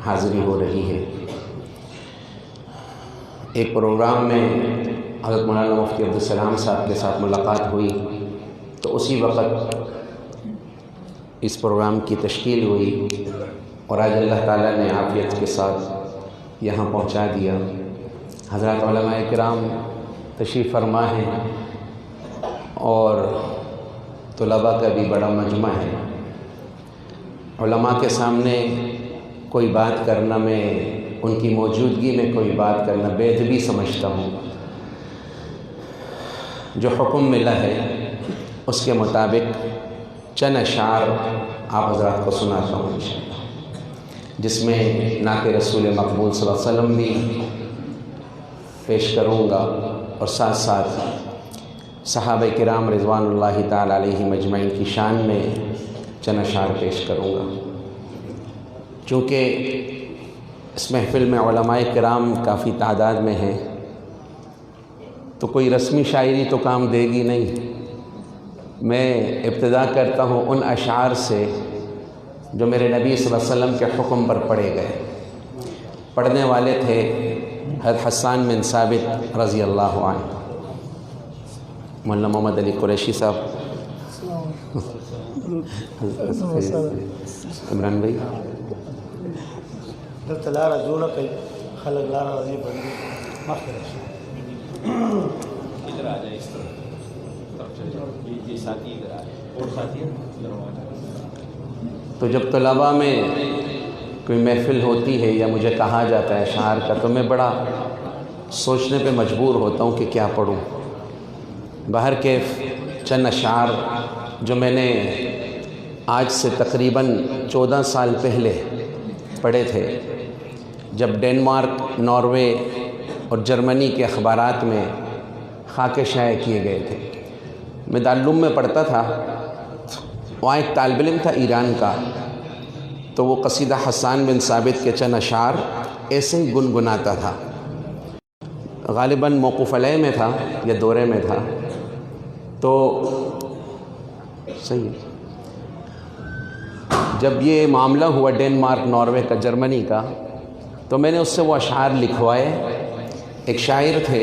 حاضری ہو رہی ہے۔ ایک پروگرام میں حضرت مولانا مفتی عبدالسلام صاحب کے ساتھ ملاقات ہوئی تو اسی وقت اس پروگرام کی تشکیل ہوئی اور آج اللہ تعالیٰ نے عافیت کے ساتھ یہاں پہنچا دیا۔ حضرات علماء کرام تشریف فرما ہیں اور طلباء کا بھی بڑا مجمع ہے۔ علماء کے سامنے کوئی بات کرنا، میں ان کی موجودگی میں کوئی بات کرنا بے ادبی سمجھتا ہوں۔ جو حکم ملا ہے اس کے مطابق چند اشعار آپ حضرات کو سناتا ہوں انشاءاللہ، جس میں نعت رسول مقبول صلی اللہ علیہ وسلم بھی پیش کروں گا اور ساتھ ساتھ صحابہ کرام رضوان اللہ تعالی علیہ مجمعین کی شان میں چند اشعار پیش کروں گا۔ چونکہ اس محفل میں علماء کرام کافی تعداد میں ہیں تو کوئی رسمی شاعری تو کام دے گی نہیں۔ میں ابتدا کرتا ہوں ان اشعار سے جو میرے نبی صلی اللہ علیہ وسلم کے حکم پر پڑھے گئے۔ پڑھنے والے تھے حضرت حسان بن ثابت رضی اللہ عنہ۔ مولانا محمد علی قریشی صاحب، عمران بھائی، تو جب طلباء میں کوئی محفل ہوتی ہے یا مجھے کہا جاتا ہے اشعار کا تو میں بڑا سوچنے پہ مجبور ہوتا ہوں کہ کیا پڑھوں۔ بہر کیف چند اشعار جو میں نے آج سے تقریباً 14 سال پہلے پڑھے تھے، جب ڈنمارک، ناروے اور جرمنی کے اخبارات میں خاکے شائع کیے گئے تھے۔ میں دارالعلوم میں پڑھتا تھا، وہاں ایک طالب علم تھا ایران کا، تو وہ قصیدہ حسان بن ثابت کے چند اشعار ایسے ہی گنگناتا تھا۔ غالباً موقوف علیہ میں تھا یا دورے میں تھا، تو صحیح جب یہ معاملہ ہوا ڈنمارک، ناروے کا، جرمنی کا، تو میں نے اس سے وہ اشعار لکھوائے۔ ایک شاعر تھے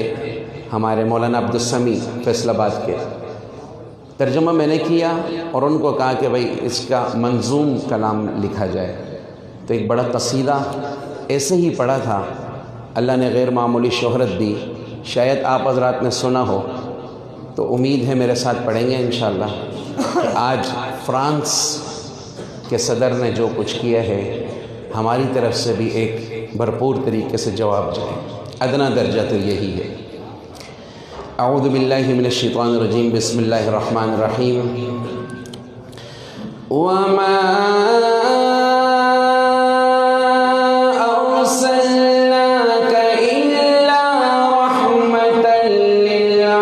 ہمارے مولانا عبدالسمیع فیصل آباد کے، ترجمہ میں نے کیا اور ان کو کہا کہ بھائی اس کا منظوم کلام لکھا جائے۔ تو ایک بڑا قصیدہ ایسے ہی پڑھا تھا، اللہ نے غیر معمولی شہرت دی۔ شاید آپ حضرات نے سنا ہو تو امید ہے میرے ساتھ پڑھیں گے انشاءاللہ کہ آج فرانس کے صدر نے جو کچھ کیا ہے ہماری طرف سے بھی ایک بھرپور طریقے سے جواب جائے۔ ادنا درجہ تو یہی ہے۔ اعوذ باللہ من الشیطان الرجیم، بسم اللہ الرحمن الرحیم۔ وما ارسلناک الا رحمتا للعالمین۔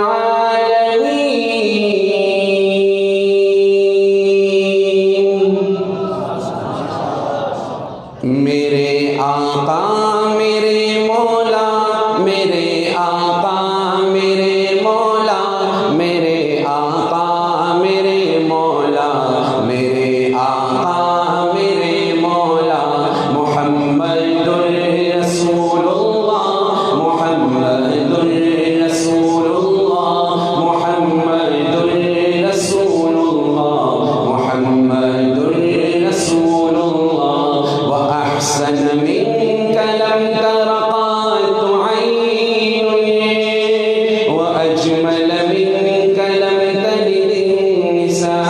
میرے آقا، میرے مولا، میرے آقا، میرے مولا، میرے آقا، میرے مولا، میرے آقا، میرے مولا، محمد رسول اللہ، محمد رسول اللہ، محمد رسول اللہ، محمد رسول اللہ۔ وأحسن منك لم تر قط عين، وأجمل منك لم تلد النساء،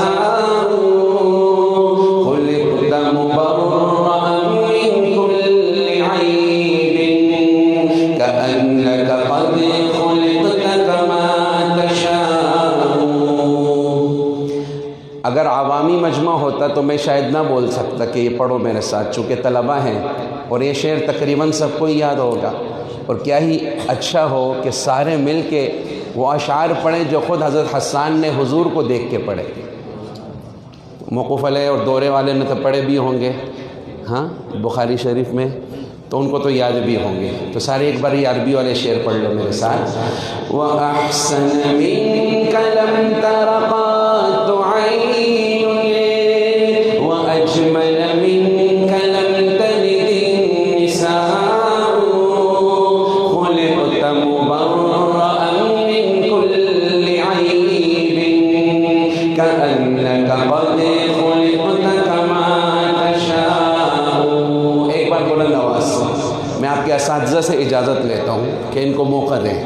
خلقت مبرأ من كل عيب، كأنك قد خلقت كما تشاء۔ اگر عوامی مجمع ہوتا تو میں شاید نہ بول سکتا کہ یہ پڑھو میرے ساتھ، چونکہ طلباء ہیں اور یہ شعر تقریباً سب کو ہی یاد ہوگا، اور کیا ہی اچھا ہو کہ سارے مل کے وہ اشعار پڑھیں جو خود حضرت حسان نے حضور کو دیکھ کے پڑھے۔ موقوف علیہ اور دورے والے نے تو پڑھے بھی ہوں گے، ہاں بخاری شریف میں، تو ان کو تو یاد بھی ہوں گے۔ تو سارے ایک بار یہ عربی والے شعر پڑھ لو میرے ساتھ۔ وَأَحْسَنَ مِنْكَ لَمْ تَرَ قَطُ عَيْنٌ، وَأَجْمَلَ مِنْكَ لَمْ تَلِدِ میں آپ کے اساتذہ سے اجازت لیتا ہوں کہ ان کو موقع دیں.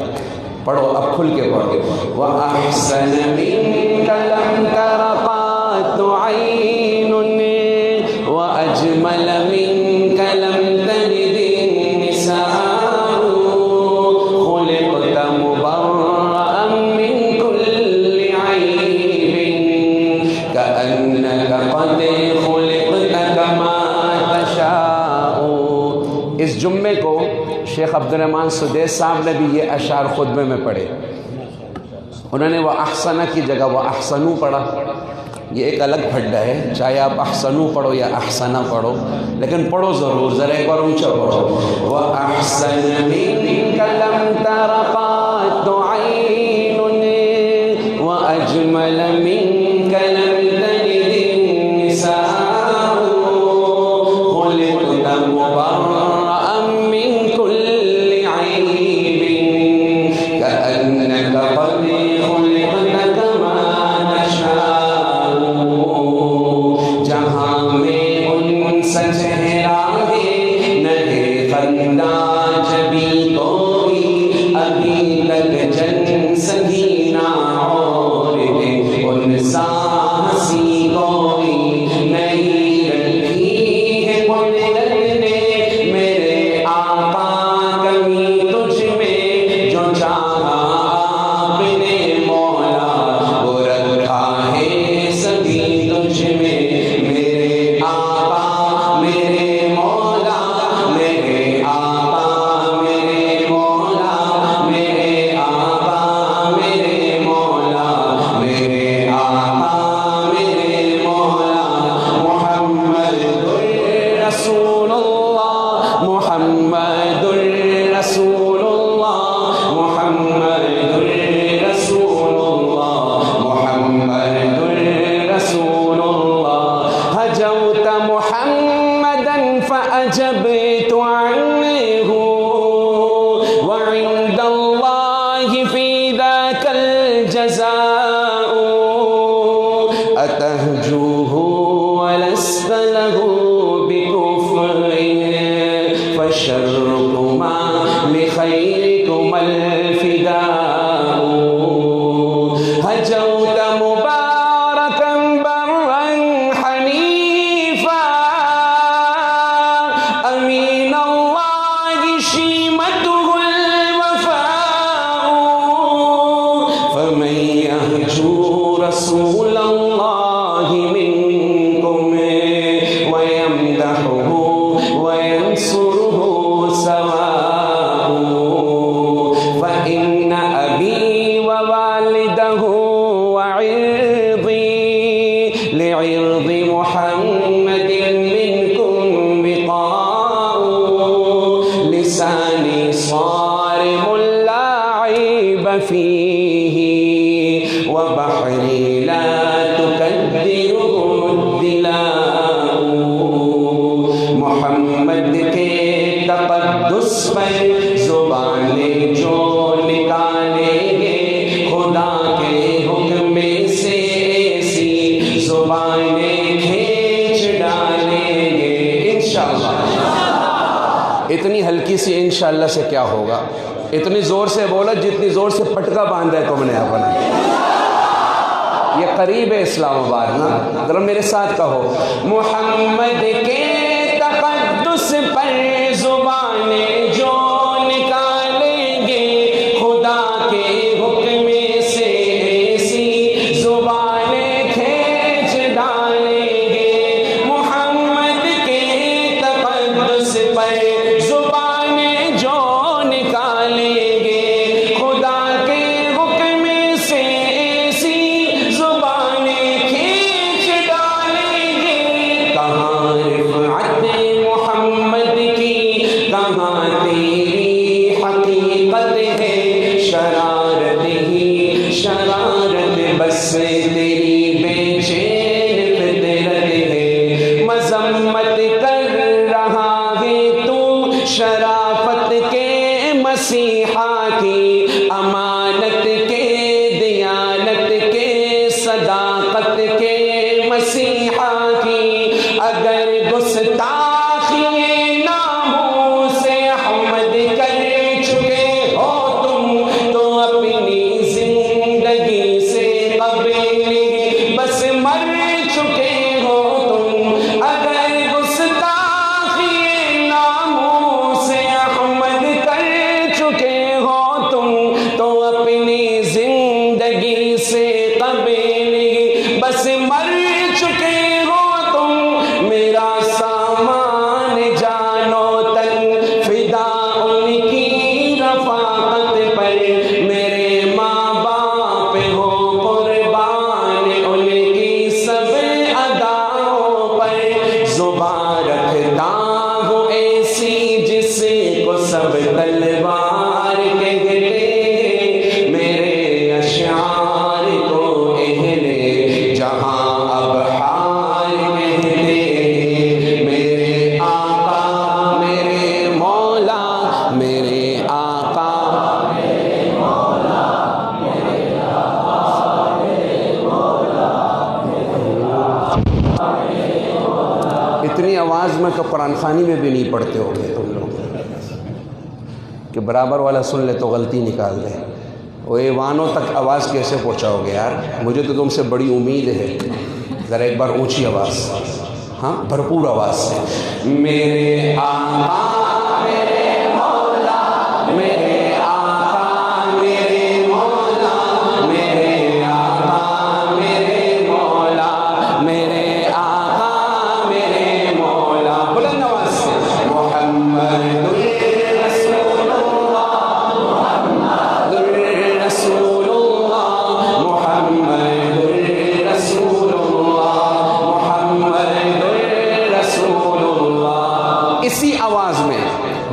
پڑھو، اب کھل کے پڑھو. وَأَحْسَنَ مِنْكَ لَمْ تَرَ قَطُّ عَيْنٌ وَأَجْمَلَ مِنْكَ لَمْ تَلِدِ النِّسَاءُ خُلِقْتَ مُبَرَّأً مِنْ كُلِّ عَيْبٍ كَأَنَّكَ قَدْ خُلِقْتَ كَمَا تَشَاءُ. اس جمعے کو شیخ عبدالرحمن سدیس صاحب نے بھی یہ اشعار خطبے میں پڑھے. انہوں نے وہ احسنہ کی جگہ وہ احسنو پڑھا. یہ ایک الگ پھڈا ہے، چاہے آپ احسنو پڑھو یا احسنہ پڑھو، لیکن پڑھو ضرور. ذرا ایک بار اونچا پڑھو. وَأَحْسَنَ مِنْكَ لَمْ تَرَ قَطُّ عَيْنٌ وَأَجْمَلَ مِنْكَ لَمْ تَلِدِ النِّسَاءُ خُلِقْتَ مُبَرَّأً مِنْ كُلِّ عَيْبٍ كَأَنَّكَ قَدْ خُلِقْتَ كَمَا تَشَاءُ. جہاں میں ان چہرہ ہے نہ خندہ جبی کوئی، ابھی تک جن سگینہ اور ان سا ہنسی کوئی نہیں رکھی ہے قدرت نے میرے آقا. کمی تجھ میں جو چاہا آپ نے مولا وہ رکھا ہے سبھی تجھ میں. میرے آقا میرے مولا، میرے آقا میرے مولا، میرے آقا میرے مولا، میرے آقا میرے مولا. محمد رسول اللہ، محمد رسول اللہ، محمد رسول اللہ، محمد رسول اللہ. هجوت محمدا فأجبت عنه وعند الله في ذاك الجزاء. أتهجوه ولست له بكفء فشركما لخيركما الفداء. هجوت مباركا برا حنيفا أمين الله شيمته الوفاء. فمن يهجو رسول الله منكم ويمدحه وينصره سواء. فإن أبي ووالده وعرضي لعرض محمد منكم وقاء. لساني صارم لا عيب فيه وبحري لا تكدره الدلاء. محمد کے تقدس پر زبانیں جو نکالیں گے، خدا کے حکم سے ایسی زبانیں کھینچ ڈالیں گے انشاءاللہ. اتنی ہلکی سی انشاءاللہ سے کیا ہوگا؟ اتنی زور سے بولا جتنی زور سے پٹکا باندھا ہے تم نے اپنا. یہ قریب ہے اسلام آباد نا. ذرا میرے ساتھ کہو. محمد کے تقدس پر زبانیں جو نکالیں گے، خدا کے حکم سے ایسی زبانیں کھینچ ڈالیں گے. محمد کے تقدس پر زبانیں جو نکالیں گے، خدا کے حکم سے ایسی زبانیں کھینچ ڈالیں گے. کہاں رفعت محمد کی، کہاں تیری حقیقت ہے. شرارت ہی شرارت بس تیری بے چین فطرت ہے. مذمت کر رہا ہے تو شرافت کے مسیحا کی، امانت کے دیانت کے صداقت کے مسیحا کی. اگر گستاخی ناموس تو قرآن خوانی میں بھی نہیں پڑھتے ہو گے تم لوگ کہ برابر والا سن لے تو غلطی نکال دے. وہ ایوانوں تک آواز کیسے پہنچاؤ گے یار؟ مجھے تو تم سے بڑی امید ہے. ذرا ایک بار اونچی آواز، ہاں بھرپور آواز سے. میرے آقا میرے مولا، میرے آقا میرے مولا، میرے آقا میرے مولا، میرے آقا میرے مولا. بلند آواز سے. محمد رسول اللہ، محمد رسول اللہ، محمد رسول اللہ، محمد رسول اللہ. اسی آواز میں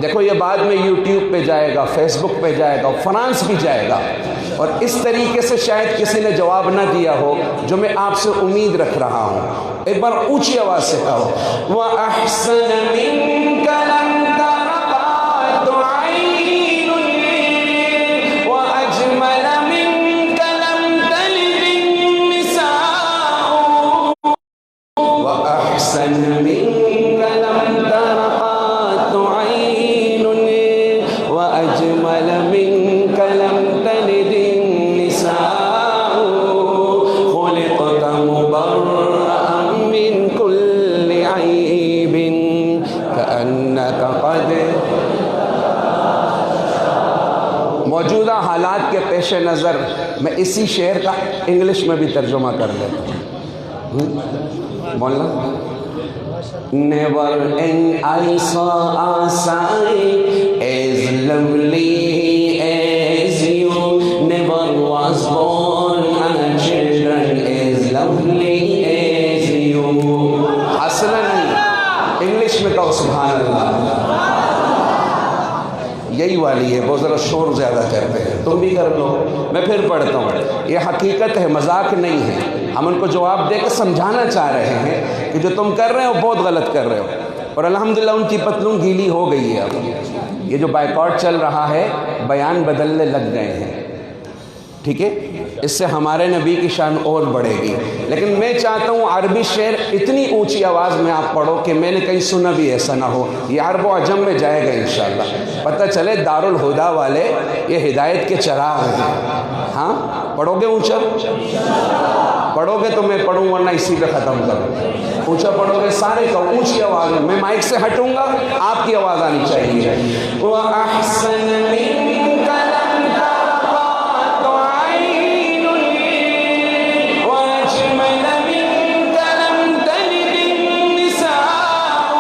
دیکھو، یہ بعد میں یوٹیوب پہ جائے گا، فیس بک پہ جائے گا، فرانس بھی جائے گا، اور اس طریقے سے شاید کسی نے جواب نہ دیا ہو جو میں آپ سے امید رکھ رہا ہوں. ایک بار اونچی آواز سے کہو. وَأَحْسَنَ مِنْكَ لَمْ تَرَ قَطُّ عَيْنٌ وَأَجْمَلَ مِنْكَ لَمْ تَلِدِ النِّسَاءُ وَأَحْسَنَ مِنْكَ لَمْ تَرَ قَطُّ عَيْنٌ وَأَجْمَلَ مِنْكَ لَمْ تَلِدِ النِّسَاءُ خُلِقْتَ مُبَرَّأً مِنْ كُلِّ عَيْبٍ كَأَنَّكَ قَدْ. موجودہ حالات کے پیش نظر میں اسی شعر کا انگلش میں بھی ترجمہ کر لیتا ہوں. بولنا. Never an I saw a sight as lovely as you. Never was born a children as lovely as you. اصلا نہیں، انگلش میں کہو سبحان اللہ. یہی والی ہے، بہت ذرا شور زیادہ کرتے ہیں، تم بھی کر لو. میں پھر پڑھتا ہوں. یہ حقیقت ہے، مذاق نہیں ہے. ہم ان کو جواب دے کے سمجھانا چاہ رہے ہیں کہ جو تم کر رہے ہو بہت غلط کر رہے ہو. اور الحمدللہ ان کی پتلون گیلی ہو گئی ہے. اب یہ جو بائیکاٹ چل رہا ہے، بیان بدلنے لگ گئے ہیں. ٹھیک ہے، اس سے ہمارے نبی کی شان اور بڑھے گی. لیکن میں چاہتا ہوں عربی شعر اتنی اونچی آواز میں آپ پڑھو کہ میں نے کہیں سنا بھی ایسا نہ ہو. یہ عرب و عجم میں جائے گا انشاءاللہ. پتہ چلے دارالہدا والے یہ ہدایت کے چراغ ہیں. ہاں پڑھو گے اونچا؟ پڑھو گے تو میں پڑھوں، ورنہ اسی پہ ختم کروں. اونچا پڑھو گے سارے کہو اونچی آواز میں. میں مائک سے ہٹوں گا، آپ کی آواز آنی چاہیے. وَأَحْسَنَ مِنْكَ لَمْ تَرَ قَطُّ عَيْنٌ وَأَجْمَلَ مِنْكَ لَمْ تَلِدِ النِّسَاءُ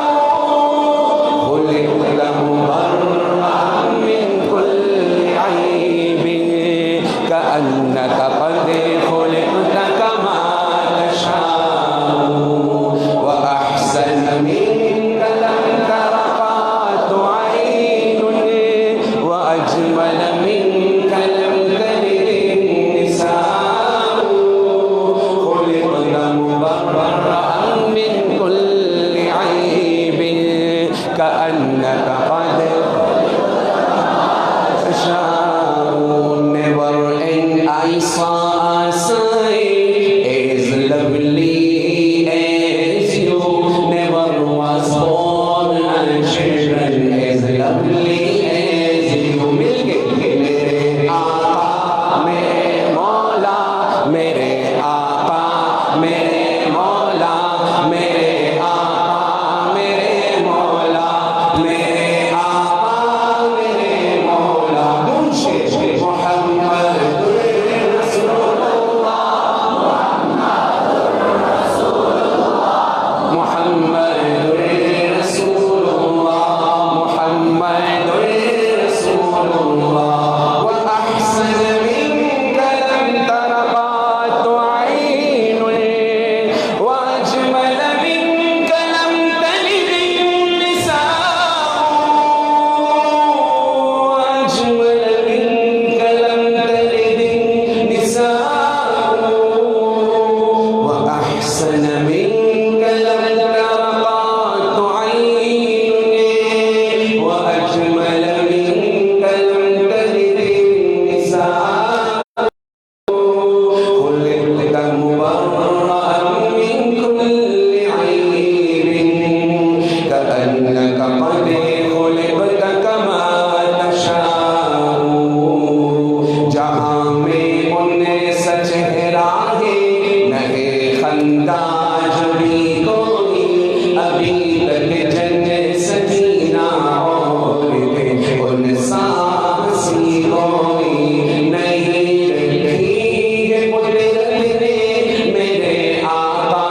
خُلِقْتَ مُبَرَّأً مِنْ كُلِّ عَيْبٍ كَأَنَّكَ قَدْ خُلِقْتَ كَمَا تَشَاءُ وَأَحْسَنَ مِنْكَ لَمْ تَرَ قَطُّ عَيْنٌ وَأَجْمَلَ مِنْكَ لَمْ تَلِدِ النِّسَاءُ خُلِقْتَ مُبَرَّأً مِنْ كُلِّ عَيْبٍ كَأَنَّكَ قَدْ تَشَاءُ. Never an I saw a sight as lovely as you. Never was born a children as lovely as you. مل کے میرے آقا میرے مولا، میرے آقا میرے مولا، میرے آقا میرے مولا، میرے آقا كأنك قد خلقت كما تشاء جہاں میں ان سچ راہے نئے خندہ جبھی کوئی ابھی تک جن سکینہ اور ان سانسی کوئی نہیں رکھی ہے قدرت نے میرے آقا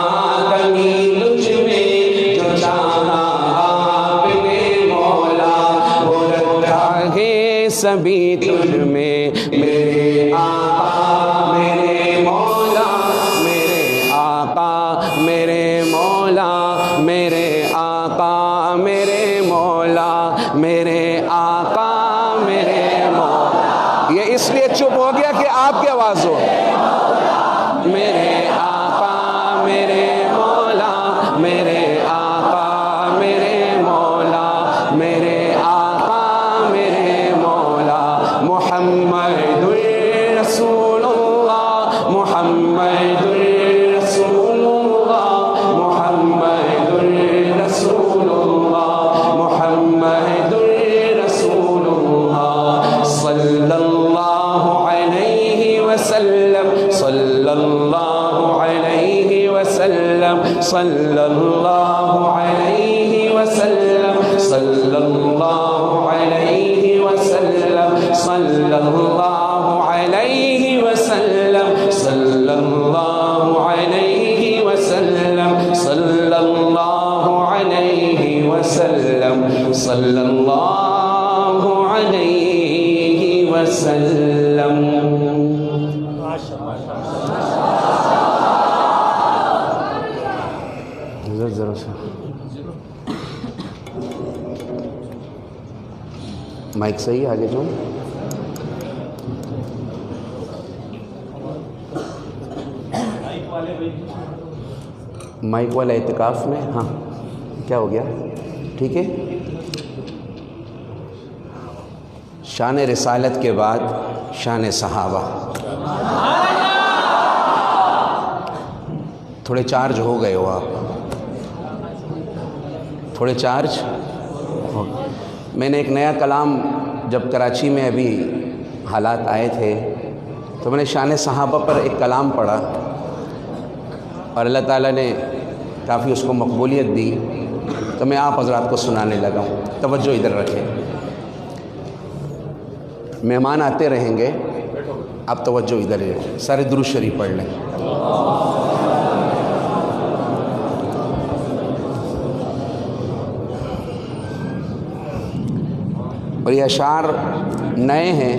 کمی تجھ میں جو چاہا آپ نے مولا وہ رکھا ہے سبھی تجھ میں میرے آقا میرے مولا میرے آقا میرے مولا میرے آقا میرے مولا میرے آقا میرے مولا. یہ اس لیے چپ ہو گیا کہ آپ کی آواز ہو. میرے آقا میرے مولا میرے آقا میرے مولا میرے آقا میرے مولا محمد رسول اللہ محمد رسول اللہ محمد رسول اللہ محمد رسول اللہ صلی اللہ علیہ وسلم صلی اللہ علیہ وسلم صلی اللہ علیہ وسلم صلی اللہ علیہ وسلم صلی اللہ علیہ وسلم صلی اللہ علیہ وسلم صلی اللہ علیہ وسلم صلی اللہ علیہ وسلم. ذرا سا مائک صحیح آگے جو مائک والا اعتکاف میں. ہاں کیا ہو گیا؟ ٹھیک ہے. شان رسالت کے بعد شان صحابہ. تھوڑے چارج ہو گئے ہو آپ، تھوڑے چارج ہو. میں نے ایک نیا کلام جب کراچی میں ابھی حالات آئے تھے تو میں نے شان صحابہ پر ایک کلام پڑھا اور اللہ تعالیٰ نے کافی اس کو مقبولیت دی تو میں آپ حضرات کو سنانے لگا ہوں. توجہ ادھر رکھیں، مہمان آتے رہیں گے، آپ توجہ ادھر ہے. سارے درود شریف پڑھ لیں. اور یہ اشعار نئے ہیں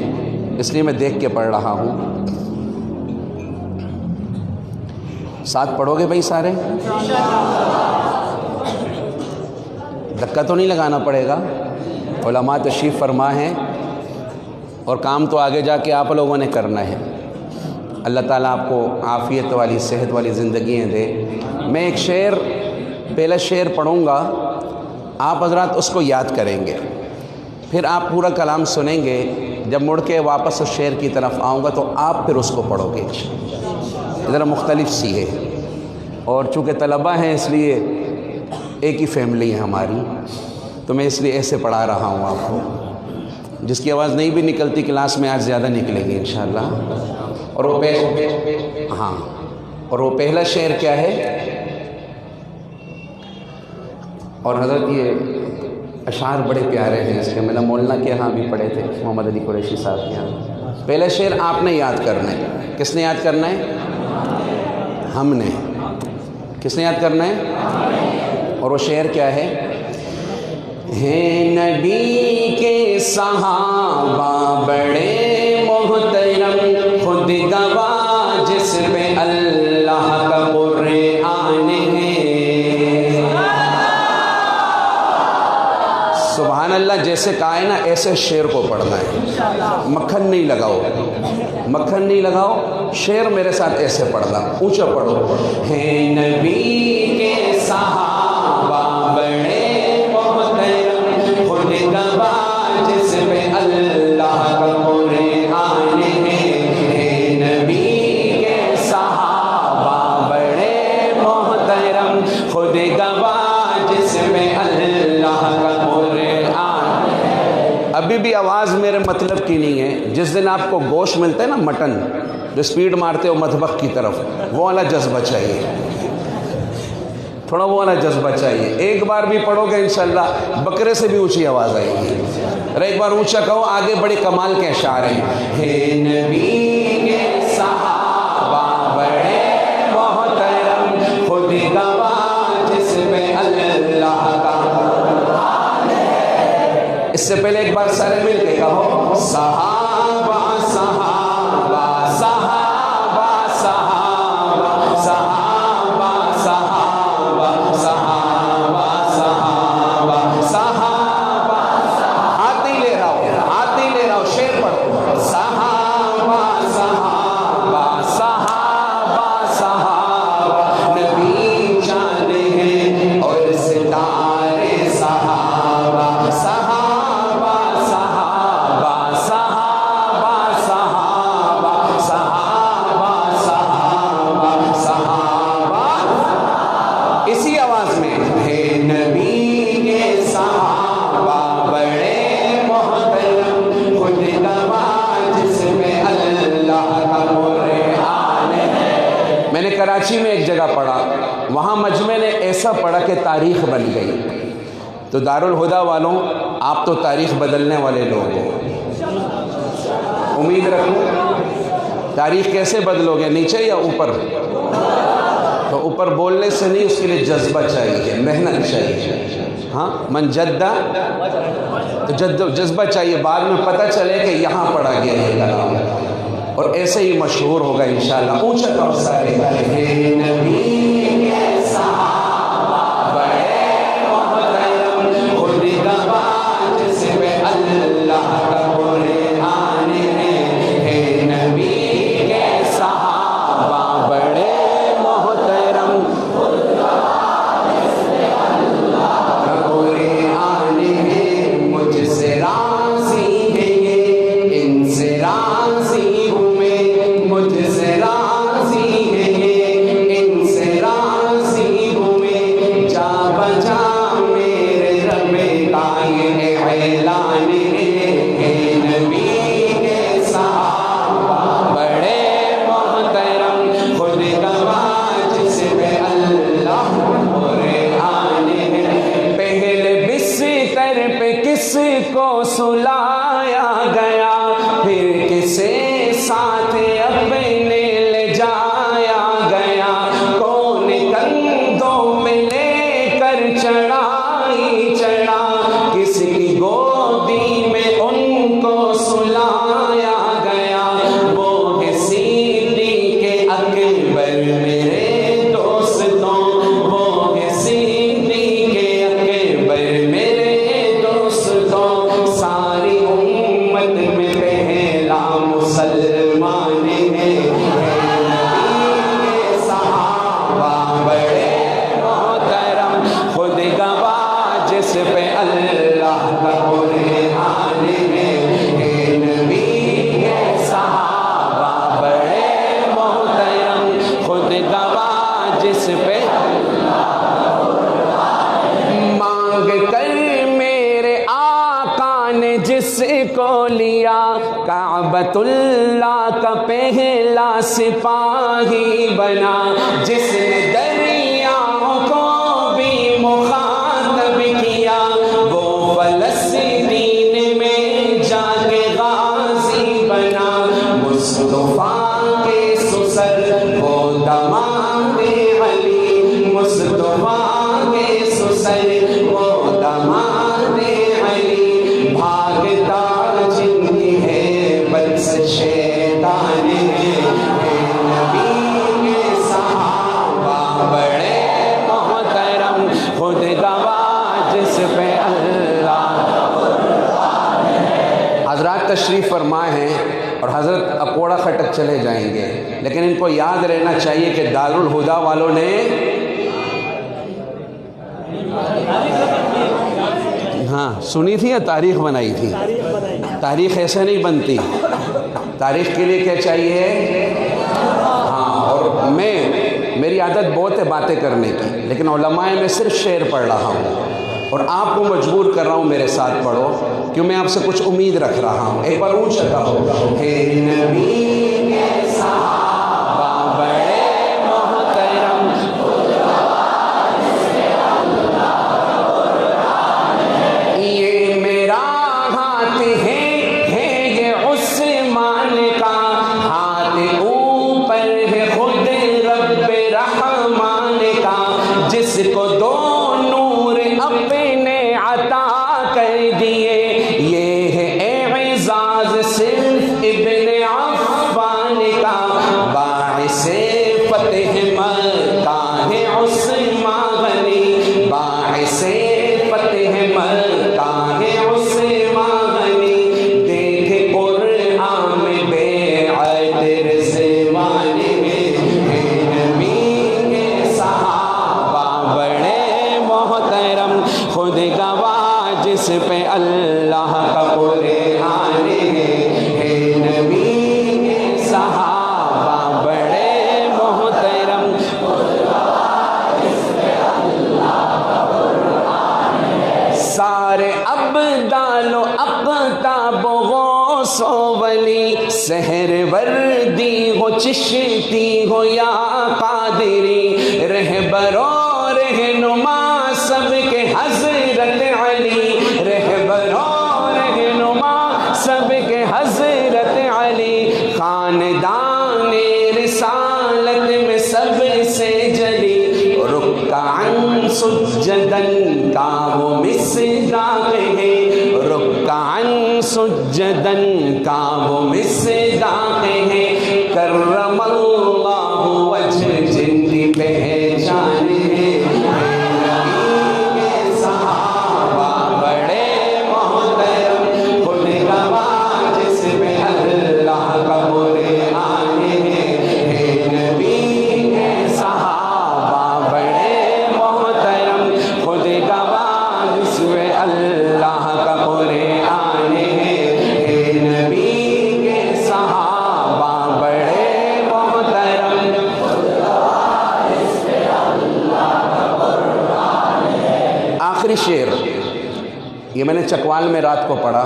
اس لیے میں دیکھ کے پڑھ رہا ہوں. ساتھ پڑھو گے بھائی سارے؟ دھکا تو نہیں لگانا پڑے گا. علماء تشریف فرما ہے اور کام تو آگے جا کے آپ لوگوں نے کرنا ہے. اللہ تعالیٰ آپ کو عافیت والی صحت والی زندگیاں دے. میں ایک شعر، پہلا شعر پڑھوں گا، آپ حضرات اس کو یاد کریں گے، پھر آپ پورا کلام سنیں گے. جب مڑ کے واپس اس شعر کی طرف آؤں گا تو آپ پھر اس کو پڑھو گے. ذرا مختلف سی ہے اور چونکہ طلبہ ہیں اس لیے ایک ہی فیملی ہے ہماری، تو میں اس لیے ایسے پڑھا رہا ہوں آپ کو. جس کی آواز نہیں بھی نکلتی کلاس میں آج زیادہ نکلے گی انشاءاللہ. اور وہ ہاں، اور وہ پہلا شعر کیا ہے؟ اور حضرت یہ اشعار بڑے پیارے ہیں اس کے، میں نے مولانا کے ہاں بھی پڑھے تھے، محمد علی قریشی صاحب کے ہاں. پہلا شعر آپ نے یاد کرنا ہے. کس نے یاد کرنا ہے؟ ہم نے. کس نے یاد کرنا ہے؟ اور وہ شعر کیا ہے؟ نبی کے صحابہ بڑے محترم، خود گواہ جس پہ اللہ کا قرآن ہے. سبحان اللہ. جیسے کہا ہے نا ایسے شعر کو پڑھنا ہے. مکھن نہیں لگاؤ، مکھن نہیں لگاؤ، شعر میرے ساتھ ایسے پڑھنا، اونچا پڑھو. ہے نبی کے صحابہ بڑے محترم، خود گواہ جس پہ اللہ کا قرآن ہے. نبی کے صحابہ بڑے محترم، خود گواہ جس پہ اللہ بھی آواز میرے مطلب کی نہیں ہے. جس دن آپ کو گوشت ملتا ہے نا مٹن, جو سپیڈ مارتے ہو مطبخ کی طرف, وہ والا جذبہ چاہیے, تھوڑا وہ والا جذبہ چاہیے. ایک بار بھی پڑھو گے انشاءاللہ بکرے سے بھی اونچی آواز آئے گی. اور ایک بار اونچا کہو, آگے بڑے کمال کے اشعار ہیں. ہے نبی کے صحابہ بڑے محترم, خود گواہ جس میں اللہ کا. اس سے پہلے ایک بار سارے مل کے کہو, صحابہ صحابہ صحابہ صحابہ صحابہ صحابہ صحابہ صحابہ صحابہ. ہاتھی لے رہا ہو, شیر پڑھو. صحابہ صحابہ صحابہ صحابہ, نبی جان ہیں اور ستارے صحابہ. صحابہ صحابہ صحابہ صحابہ صحابہ صحابہ صحابہ. اسی آواز میں ہے نبی کے صحابہ بڑے محترم, خود گواہ جس میں اللہ کا قرآن ہے. میں نے کراچی میں ایک جگہ پڑھا, وہاں مجمع نے ایسا پڑھا کہ تاریخ بن گئی. تو دارالہدا والوں, آپ تو تاریخ بدلنے والے لوگ ہو, امید رکھو. تاریخ کیسے بدلو گے, نیچے یا اوپر؟ تو اوپر بولنے سے نہیں, اس کے لیے جذبہ چاہیے, محنت چاہیے. ہاں, من جدہ, تو جذبہ چاہیے. بعد میں پتہ چلے کہ یہاں پڑھا گیا یہ کلام, اور ایسے ہی مشہور ہوگا انشاءاللہ. اونچا کرو سارے, ہے نبی کے صحابہ بڑے محترم, خود گواہ جس میں اللہ کا قرآن ہے. ہے نبی کے صحابہ بڑے محترم, خود گواہ جس میں اللہ کا قرآن ہے. مجھ سے راضی ہے یہ, ان سے راضی ہوں میں, مجھ سے راضی ہے یہ, ان سے راضی ہوں میں. جا بجا میرے رب کا یہ اعلان ہے. ہے نبی کے صحابہ بڑے محترم, خود گواہ جس میں اللہ قرآن ہے. پہلے بستر پہ کس کو سلایا گیا, پھر کسے ساتھ اپنے لے جایا گیا. کون کندھوں پہ لے کر چڑھائی چڑھا, کس کی گودی میں ان کو سلایا گیا. وہ ہے صدیق اکبر میرے دوستوں, وہ ہے صدیق اکبر میرے دوستوں. ساری امت میں پہلا مسلمان ہے. نبی کے صحابہ بڑے محترم, خود گواہ جس پہ اللہ کا قرآن ہے. ہے نبی کے صحابہ بڑے محترم, خود گواہ جس پہ مانگ کر میرے آقا نے جس کو لیا, کعبۃ اللہ کا پہلا سپاہی بنا. جس نے دریاؤں کو بھی مخاطب کیا, وہ فلسطین میں جا کے غازی بنا. مصطفیٰ کے سسر وہ دماد علی, مصطفیٰ کے سسر وہ دماد علی. بھاگتا جن کی ہے بد سے شیطان ہے. نبی کے صحابہ بڑے محترم, خود گواہ جس پہ اللہ. حضرات تشریف فرمائے ہیں اور حضرت اکوڑا خٹک چلے جائیں گے, لیکن ان کو یاد رہنا چاہیے کہ دارالہدا والوں نے ہاں سنی تھی یا تاریخ بنائی تھی؟ تاریخ ایسے نہیں بنتی. تاریخ کے لیے کیا چاہیے؟ ہاں, اور میری عادت بہت ہے باتیں کرنے کی, لیکن علماء میں صرف شعر پڑھ رہا ہوں. اور آپ کو مجبور کر رہا ہوں میرے ساتھ پڑھو، کیوں میں آپ سے کچھ امید رکھ رہا ہوں۔ ایک بار اونچا کہو، ہے نبی کے صحابہ بڑے محترم، یہ میرا ہاتھ ہے یہ عثمان کا، ہاتھ اوپر ہے خود رب رحمان کا، جس کو دو نور اپنے عطا کر دیے، یہ ہے اعزاز صرف ابن عفان کا، باعث فتح مکہ ہے عثمان غنی، باعث فتح مکہ ہے عثمان غنی، دیکھ قرآن میں بیعت رضوان میں، ہے نبی کے صحابہ بڑے محترم، خود گواہ جس پہ اللہ کا قرآن ہے نبی کے صحابہ بڑے محترم، سارے ابدال و اقطاب و غوث و ولی، سحر وردی ہو چشتی ہو یا قادری، رہبر و رہنما سب کے حضرت علی، رہبر و رہنما سب کے حضرت علی، خاندان رسالت میں سب سے جلی، رکعن سجدن کا وہ مصداق ہے، رکعن سجدن کا وہ مصداق ہے، کرم اللہ وجہ جن کی پہچان ہے، نبی کے صحابہ بڑے محترم، خود گواہ جس پہ اللہ کا قرآن ہے، نبی کے صحابہ بڑے محترم، خود گواہ جس پہ اللہ کا قرآن ہے، نبی کے صحابہ بڑے محترم، آخری شعر یہ میں نے چکوال میں رات کو پڑھا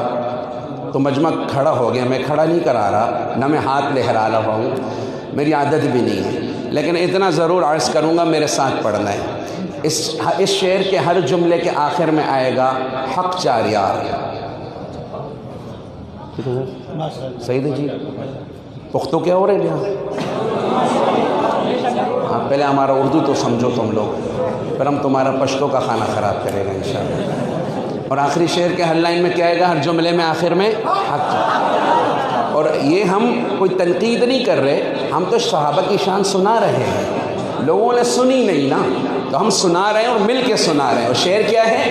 تو مجمع کھڑا ہو گیا، میں کھڑا نہیں کرا رہا، نہ میں ہاتھ لہرا رہا ہوں، میری عادت بھی نہیں ہے، لیکن اتنا ضرور عرض کروں گا میرے ساتھ پڑھنا ہے۔ اس شعر کے ہر جملے کے آخر میں آئے گا حق چار یار، صحیح ہے جی؟ پختو کیا ہو رہے ہیں یہاں؟ ہاں پہلے ہمارا اردو تو سمجھو تم لوگ، پھر ہم تمہارا پشتو کا کھانا خراب کرے گا انشاءاللہ۔ اور آخری شعر کے ہر لائن میں کیا آئے گا؟ ہر جملے میں آخر میں حق۔ اور یہ ہم کوئی تنقید نہیں کر رہے، ہم تو صحابہ کی شان سنا رہے ہیں، لوگوں نے سنی نہیں نا، تو ہم سنا رہے ہیں اور مل کے سنا رہے ہیں۔ اور شعر کیا ہے؟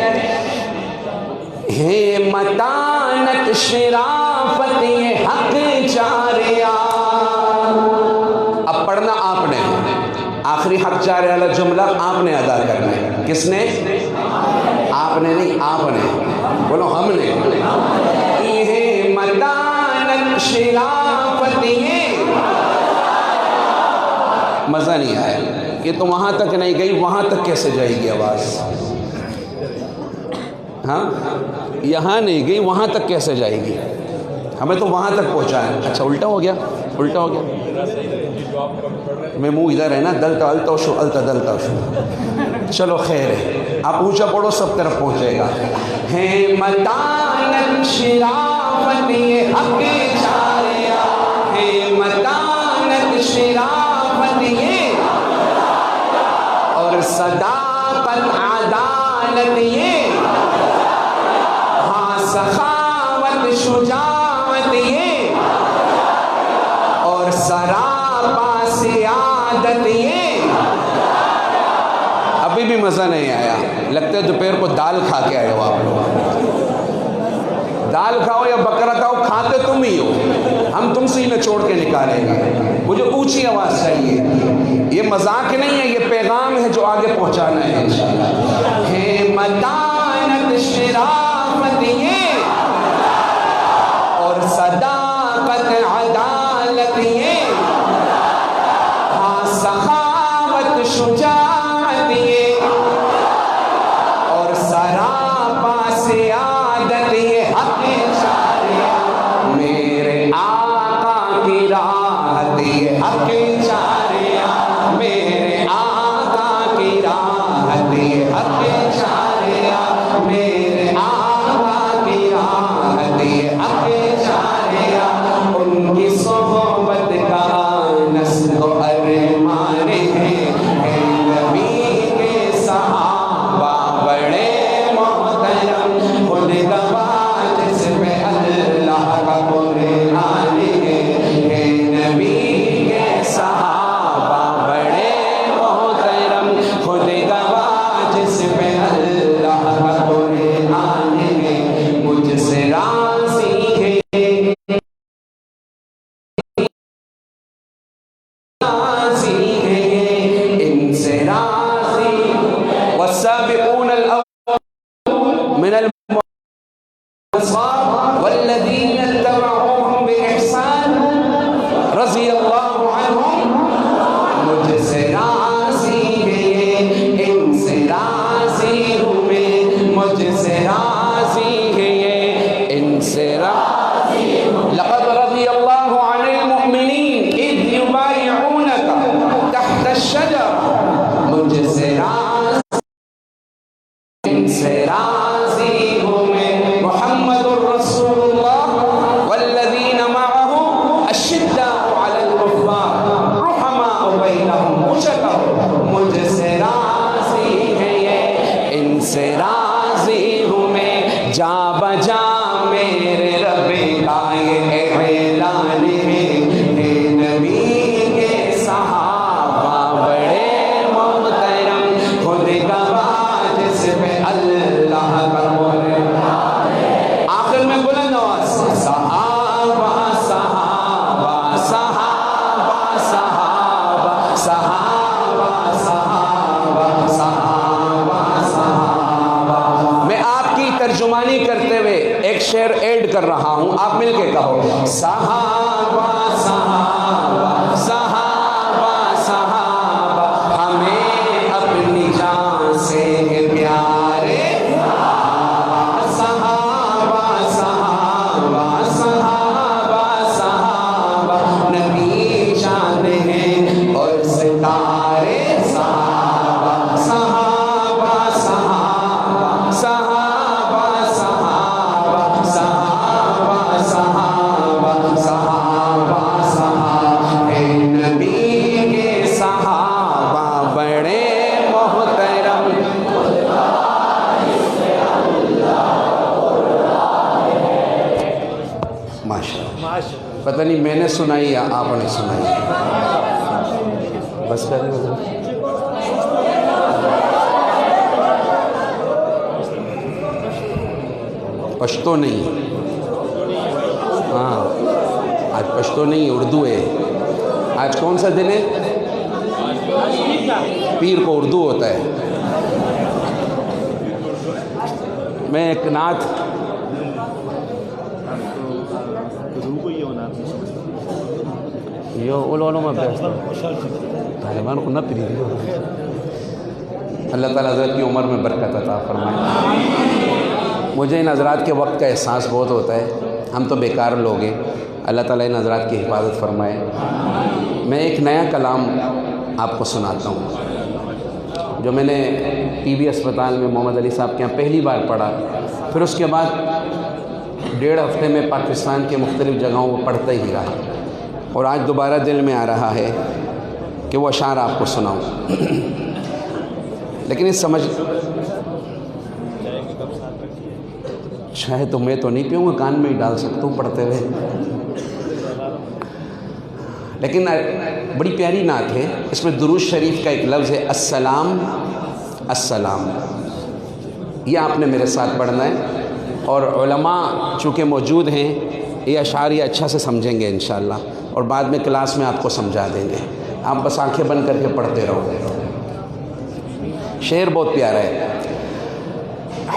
متانت شرافت یہ حق چار یار، اب پڑھنا آپ نے، آخری حق چار والا جملہ آپ نے ادا کرنا ہے۔ کس نے؟ آپ نے نہیں، آپ نے، بولو ہم نے۔ یہ متانت شرافت یہ، مزہ نہیں آیا، یہ تو وہاں تک نہیں گئی، وہاں تک کیسے جائے گی آواز؟ ہاں یہاں نہیں گئی، وہاں تک کیسے جائے گی؟ ہمیں تو وہاں تک پہنچا ہے۔ اچھا الٹا ہو گیا، الٹا ہو گیا، میں منہ ادھر ہے نا، دلتا التا شو التا دلتا شو، چلو خیر ہے، آپ اونچا پڑھو سب طرف پہنچے گا۔ ہے متانت شرافت یہ حق چار یار، ہے متانت شرافت یہ، اور صداقت عدالت یہ، ہاں سخاوت شجاعت یہ، اور سراپا سیادت یہ۔ ابھی بھی مزہ نہیں آیا، لگتا ہے دوپہر کو دال کھا کے آئے ہو آپ لوگ، دال کھاؤ یا بکرا کھاؤ، کھاتے تم ہی ہو، ہم تم سے ہی نچوڑ کے نکالیں گے۔ مجھے اونچی آواز چاہیے، یہ مذاق نہیں ہے، یہ پیغام ہے جو آگے پہنچانا ہے انشاءاللہ۔ ہے متانت شرافت یہ، اور صداقت عدالت یہ، ہاں سخاوت شجاعت یہ، اور سرا والذین اتبعوہم بإحسان رضی اللہ عنہم، مجھ سے راضی ہے ان سے راضی ہوں میں، مجھ سے راضی ہے ان سے راضی ہوں۔ لقد رضی اللہ عن المؤمنین اذ یبایعونک تحت الشجرہ، مجھ سے راضی ان سے راضی ہوں میں، محمد الرسول اللہ والذین معہ اشداء علی الکفار رحماء بینہم، مجھ سے راضی ہے یہ ان سے راضی ہوں میں، جا بجا میرے رب کا یہ اعلان ہے، نبی کے صحابہ بڑے محترم، خود گواہ جس پہ اللہ کا قرآن ہے۔ آخر میں بلند آواز صحابہ صحابہ صحابہ صحابہ صحابہ صحابہ صحابہ صحابہ۔ میں آپ کی ترجمانی کرتے ہوئے ایک شعر ایڈ کر رہا ہوں، آپ مل کے کہو صحابہ صحابہ صحابہ صحابہ، ہمیں اپنی جان سے پیارے صحابہ صحابہ صحابہ صحابہ، نبی جان ہیں اور ستارے صحابہ صحابہ صحابہ صحابہ صحابہ صحابہ صحابہ صحابہ صحابہ، اے نبی کے صحابہ بڑے محترم، ماشاءاللہ۔ پتہ نہیں میں نے سنائی یا آپ نے سنائی، بس کریں گے۔ پشتو نہیں، ہاں آج پشتو نہیں اردو ہے۔ آج کون سا دن ہے؟ پیر کو اردو ہوتا ہے۔ میں ایک نعت یہ علماء طالبان کو نہ پری، اللہ تعالیٰ حضرت کی عمر میں برکت عطا فرمائے۔ مجھے ان حضرات کے وقت کا احساس بہت ہوتا ہے، ہم تو بیکار لوگ ہیں، اللہ تعالیٰ ان حضرات کی حفاظت فرمائے۔ میں ایک نیا کلام آپ کو سناتا ہوں جو میں نے پی بی اسپتال میں محمد علی صاحب کے یہاں پہلی بار پڑھا، پھر اس کے بعد 1.5 ہفتے میں پاکستان کے مختلف جگہوں کو پڑھتا ہی رہا، اور آج دوبارہ دل میں آ رہا ہے کہ وہ اشعار آپ کو سناؤں، لیکن اس سمجھ چاہے تو میں تو نہیں پیوں گا، کان میں ہی ڈال سکتا ہوں پڑھتے ہوئے، لیکن بڑی پیاری نعت ہے۔ اس میں درود شریف کا ایک لفظ ہے السلام السلام، یہ آپ نے میرے ساتھ پڑھنا ہے، اور علماء چونکہ موجود ہیں یہ اشعار یہ اچھا سے سمجھیں گے انشاءاللہ، اور بعد میں کلاس میں آپ کو سمجھا دیں گے، آپ بس آنکھیں بند کر کے پڑھتے رہو۔ شعر بہت پیارا ہے۔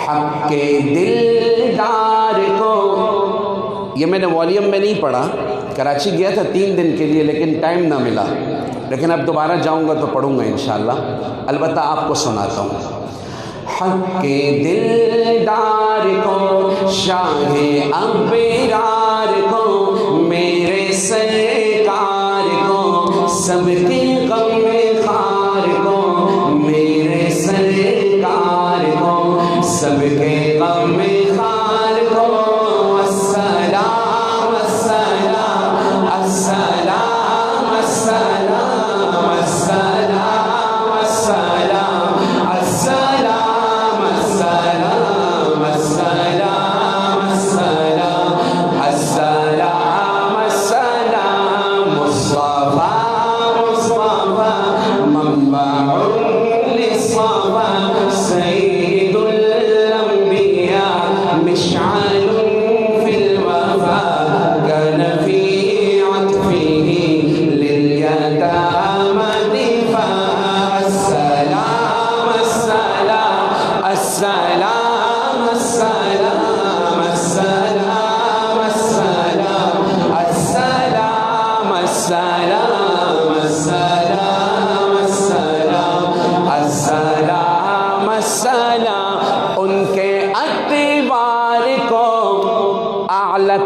حق کے دلدار کو، یہ میں نے والیوم میں نہیں پڑھا، کراچی گیا تھا 3 دن کے لیے لیکن ٹائم نہ ملا، لیکن اب دوبارہ جاؤں گا تو پڑھوں گا انشاءاللہ، البتہ آپ کو سناتا ہوں۔ حق کے دلدار کو، شاہ ابرار کو، میرے سرکار کو، سب کے غم خار کو، میرے سرکار کو، سب کے غم خار کو، السلام السلام السلام السلام السلام السلام السلام السلام السلام السلام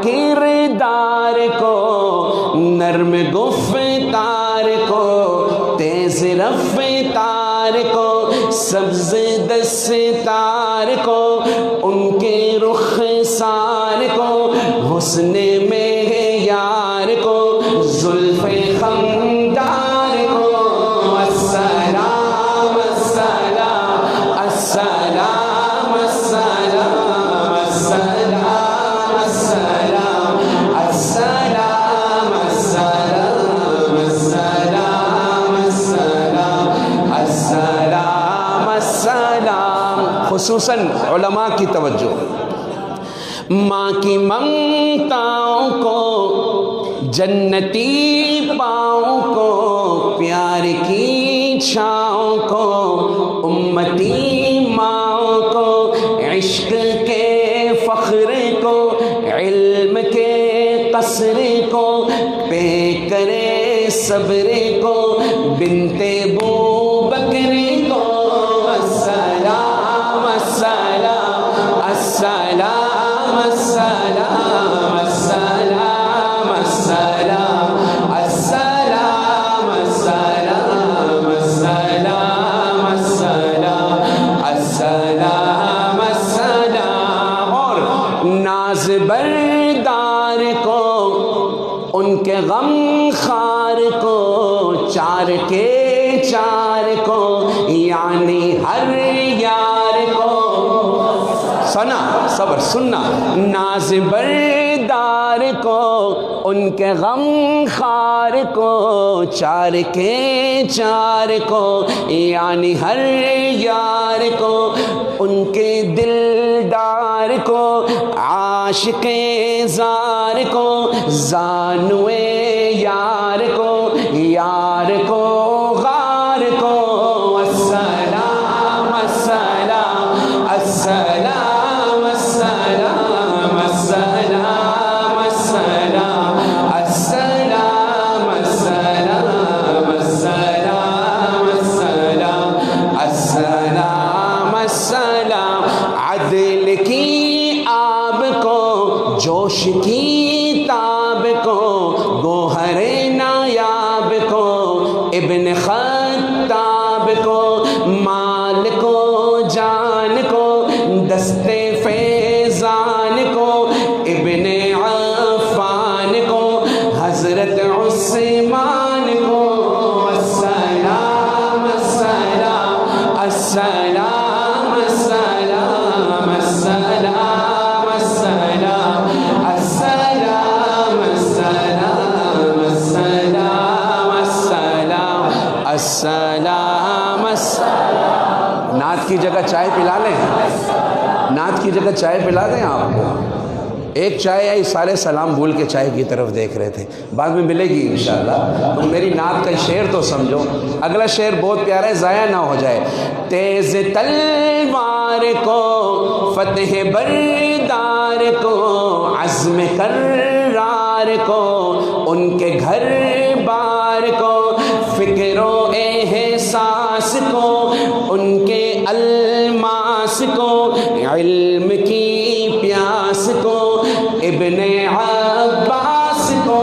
کردار کو، نرم گفتار کو، تیز رفتار کو، سبز دستار کو، ان کے رخسار کو، حسن معیار کو، زلف خمدار کو، السلام السلام السلام السلام السلام السلام السلام السلام السلام السلام السلام السلام. خصوصاً علماء کی توجہ. ماں کی ممتاؤں کو، جنتی پاؤں کو، پیار کی چھاؤں کو، امتی ماؤں کو، عشق کے فخر کو، علم کے قصر کو، پے کرے صبر کو، بنت بو بکر کو، السلام السلام السلام السلام السلام السلام السلام السلام السلام السلام السلام السلام. اور ناز بردار کو، ان کے غم خار کو، چار کے چار کو، یعنی ہر یار کو. سنا صبر سننا. ناز بردار کو، ان کے غم خار کو، چار کے چار کو، یعنی ہر یار کو، ان کے دلدار کو، عاشق زار کو، زانوے یار کو، یار کو غار کو، السلام السلام السلام السلام السلام السلام السلام السلام السلام السلام السلام السلام. عدل کی آب کو، جوش کی تاب کو، گوہر نایاب کو، ابن خطاب کو، مال کو جان کو، دستے فیضان کو، ابن عفان کو، حضرت عثمان کو، السلام السلام السلام السلام السلام السلام السلام السلام السلام السلام السلام السلام. نعت کی جگہ چائے پلا لیں، نعت کی جگہ چائے پلا دیں آپ کو. ایک چائے آئی، سارے سلام بھول کے چائے کی طرف دیکھ رہے تھے. بعد میں ملے گی انشاءاللہ. تم میری نعت کا شعر تو سمجھو. اگلا شعر بہت پیارا ہے، ضائع نہ ہو جائے. تیز تلوار کو، فتح بردار کو، عزم کرار کو، ان کے گھر بار کو، فکر و احساس کو، ان کے الماس کو، علم کی پیاس کو، ابن عباس کو،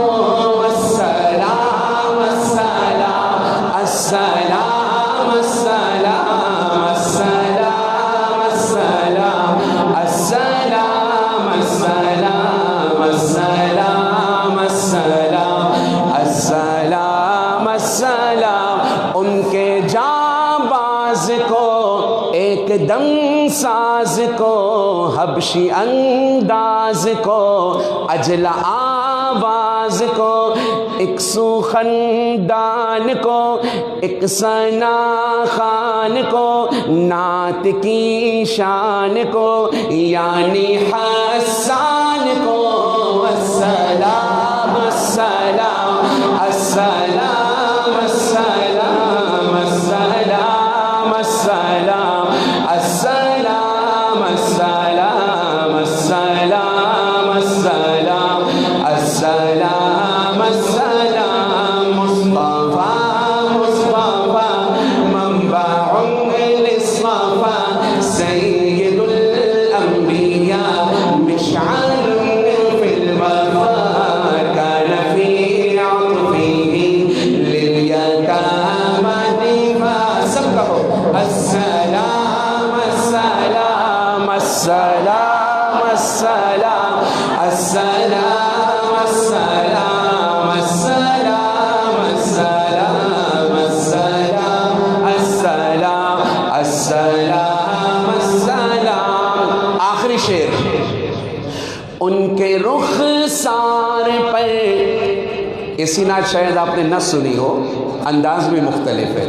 السلام السلام السلام السلام السلام السلام السلام السلام السلام السلام السلام السلام. ان کے جانباز کو، ایک دم ساز کو، حبشی انداز کو، اجلا آواز کو، ایک سو خندان کو، ایک ثنا خان کو، نعت کی شان کو، یعنی حسان کو، السلام السلام السلام السلام السلام السلام السلام السلام السلام السلام السلام السلام. مصطفى مصطفى منبع للصفا، سيد الأنبياء مشعل في السلام السلام السلام السلام السلام السلام السلام السلام. آخری شعر. ان کے رخسار پر، اسی نعت شاید آپ نے نہ سنی ہو، انداز بھی مختلف ہے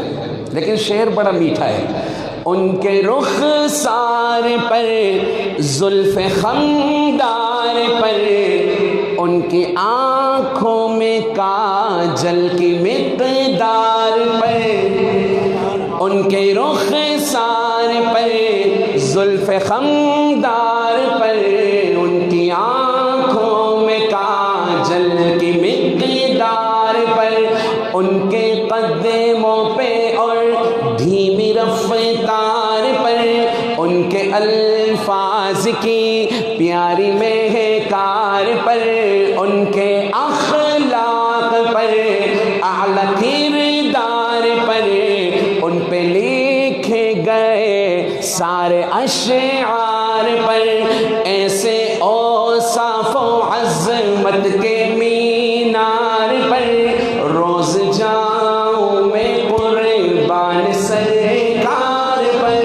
لیکن شعر بڑا میٹھا ہے. ان کے رخسار پر، زلف خمدار پر، ان کی آنکھوں میں کاجل کی مقدار پر، ان کے رخسار پر، زلف خمدار پر، ان کی آنکھوں میں کاجل کی مقدار پر، ان کے قدموں پہ اور دھیمی رفتار پر، ان کے الفاظ کی پیاری مہکار پر، ان کے اخلاق پر، اعلیٰ کردار پر، ان پہ لکھے گئے سارے اشعار پر، ایسے اوصاف و عظمت کے مینار پر روز جاؤں میں قربان سرکار پر،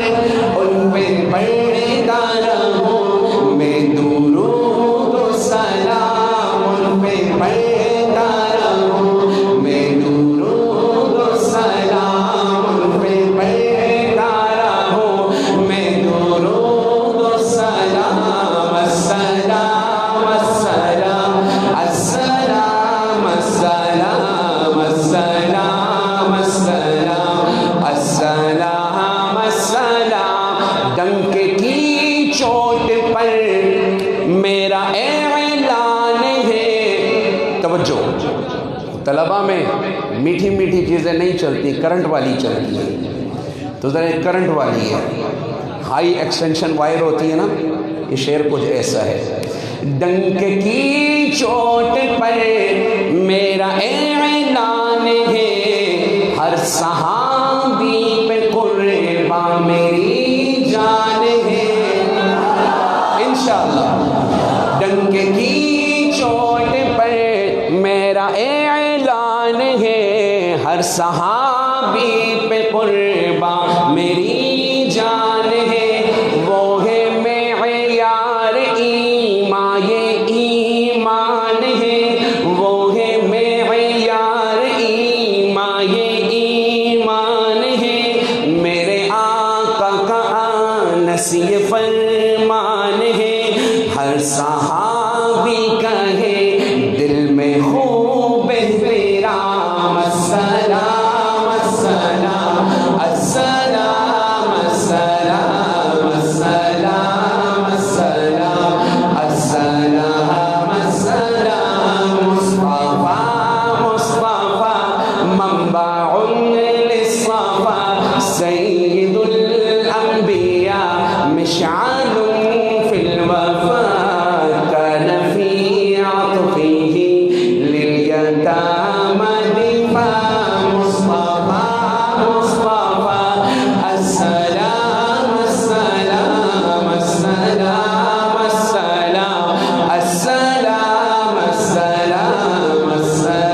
ان پہ پڑھتا رہوں میں درود و سلام، ان پہ پڑھتا رہوں میں درود و سلام، ان پہ پڑھتا رہوں میں درود و سلام. السلام السلام السلام السلام السلام السلام السلام السلام. ڈنک کی چوٹ پر میرا اعلان ہے. توجہ، طلبہ میں میٹھی میٹھی چیزیں نہیں چلتی، کرنٹ والی چلتی ہے، تو ذرا کرنٹ والی ہے، ہائی ایکسٹینشن وائر ہوتی ہے نا، یہ شعر کچھ ایسا ہے. ڈنک کی چوٹ پر میرا اعلان ہے، ہر صحابی پہ قربان میری جان ہے. انشاءاللہ ڈنک کی چوٹ پر میرا اعلان ہے، ہر صحابی پہ قربان میری جان ہے. وہ ہے معیار ایمان، یہ ایمان ہے. وہ ہے معیار ایمان، یہ ایمان ہے. میرے آقا کا انس یہ فرمان ہے. ہر صحابی کہے دل میں خوب احترام. السلام السلام السلام السلام السلام السلام السلام السلام. مصطفیٰ مصطفیٰ منبع للصفا، سید الانبیاء مشعل فی الوفا، كان في عطفه لليتامى دفاع. مصطفى مصطفى السلام السلام السلام السلام السلام السلام السلام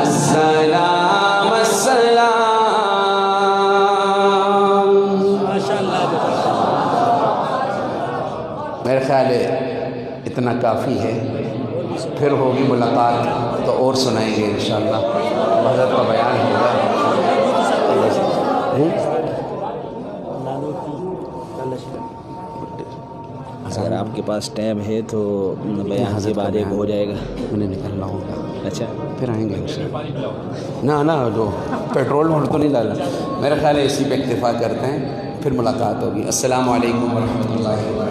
السلام السلام السلام. میرے خیال ہے اتنا کافی ہے، پھر ہوگی ملاقات تو اور سنائیں گے انشاءاللہ. حضرت کا بیان ہوگا. اگر آپ کے پاس ٹائم ہے تو بیان کے بعد ایک ہو جائے گا. انہیں نکلنا ہوگا. اچھا پھر آئیں گے انشاءاللہ. نہ جو پیٹرول وہاں تو نہیں ڈالا. میرا خیال ہے اسی پہ اکتفا کرتے ہیں، پھر ملاقات ہوگی. السلام علیکم ورحمۃ اللہ وبرکاتہ.